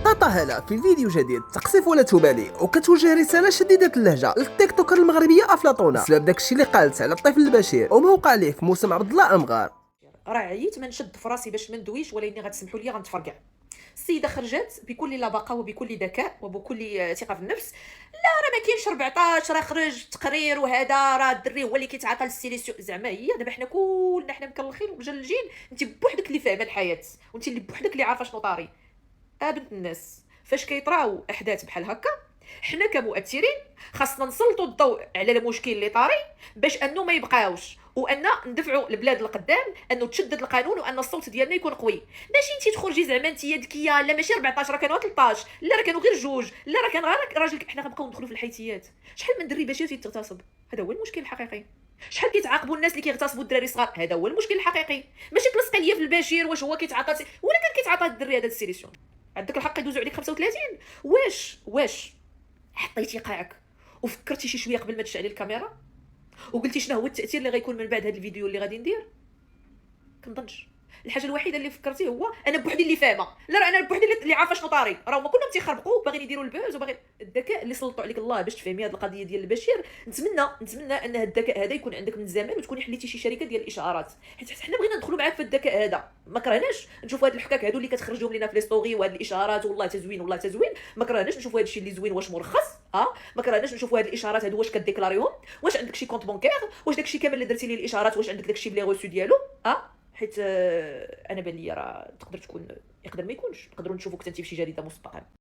بطاطا هلا في فيديو جديد تقصف ولا تبالي وكتوجه رساله شديده اللهجه للتيك توكر المغربيه افلاطونه بسبب داكشي اللي قالت على الطفل البشير وموقع ليه في موسم عبد الله امغار. راه عييت ما نشد في راسي باش ما ندويش، ولكن غتسمحوا لي غنتفرقع. السيده خرجت بكل لبقه وبكل ذكاء وبكل ثقه في النفس. لا راه ما كاينش 14، راه خرج تقرير وهذا راه الدري هو اللي كيتعاطى السيليسيو. زعما هي دابا حنا كلنا حنا مكلخين ومجلجين، انت بوحدك اللي فاهمه الحياه، وانت اللي بوحدك اللي عارفه شنو طاري. بنت الناس، فاش كيطراو احداث بحال هكا حنا كمؤثرين خاصنا نسلطوا الضوء على المشكل اللي طاري باش انه ما يبقاوش، وان ندفعوا البلاد لقدام، انه تشدد القانون وان الصوت ديالنا يكون قوي. ماشي انت تخرجي زعما انت ذكيه، لا ماشي 14 راه كانوا 13، لا راه كانوا غير جوج، لا راه كان غير راجل. حنا غنبقاو ندخلوا في الحيتيات. شحال من دري بشير تيغتصب، هذا هو المشكل الحقيقي. شحال كيتعاقبوا الناس اللي كيغتصبوا الدراري الصغار، هذا هو المشكل الحقيقي. ماشي تلصق ليا في البشير واش هو كيتعاطى ولا كان كيتعاطى الدري هذا السيليسيون. عندك الحق يدوزوا عليك 35. واش حطيتي قاعك وفكرتي شي شويه قبل ما تشعلي الكاميرا وقلتي شنو هو التاثير اللي غيكون من بعد هذا الفيديو اللي غادي ندير؟ كنظنش. الحاجه الوحيده اللي فكرتي هو انا بوحدي اللي فاهمه، لا راه انا بوحدي اللي عارفه شنو طاري، راهما كلهم تيخربقوا باغيين يديروا البوز وباغي الذكاء اللي سلطوا عليك الله باش تفهمي هذه القضيه ديال البشير. نتمنى ان هذا الذكاء هذا يكون عندك من زمان وتكوني حليتي شي شركه ديال الاشعارات، حيت حنا بغينا ندخلوا معاك في الذكاء هذا. ما كرهناش نشوفوا هاد الحكاك هادو اللي كتخرجوهم لينا في لي ستوري وهاد الاشارات، والله تزوين والله تزوين. ما كرهناش نشوفوا هاد الشيء اللي زوين واش مرخص. ما كرهناش نشوفوا هاد الاشارات هادو واش كديكلاريهم، واش عندك شي كونت بونكير، واش داكشي كامل اللي درتي ليه الاشارات واش عندك داكشي بلي غوسو ديالو. حيت انا بان لي راه يقدر ما يكونش، نقدروا نشوفوك انت في شي جريده مستقله.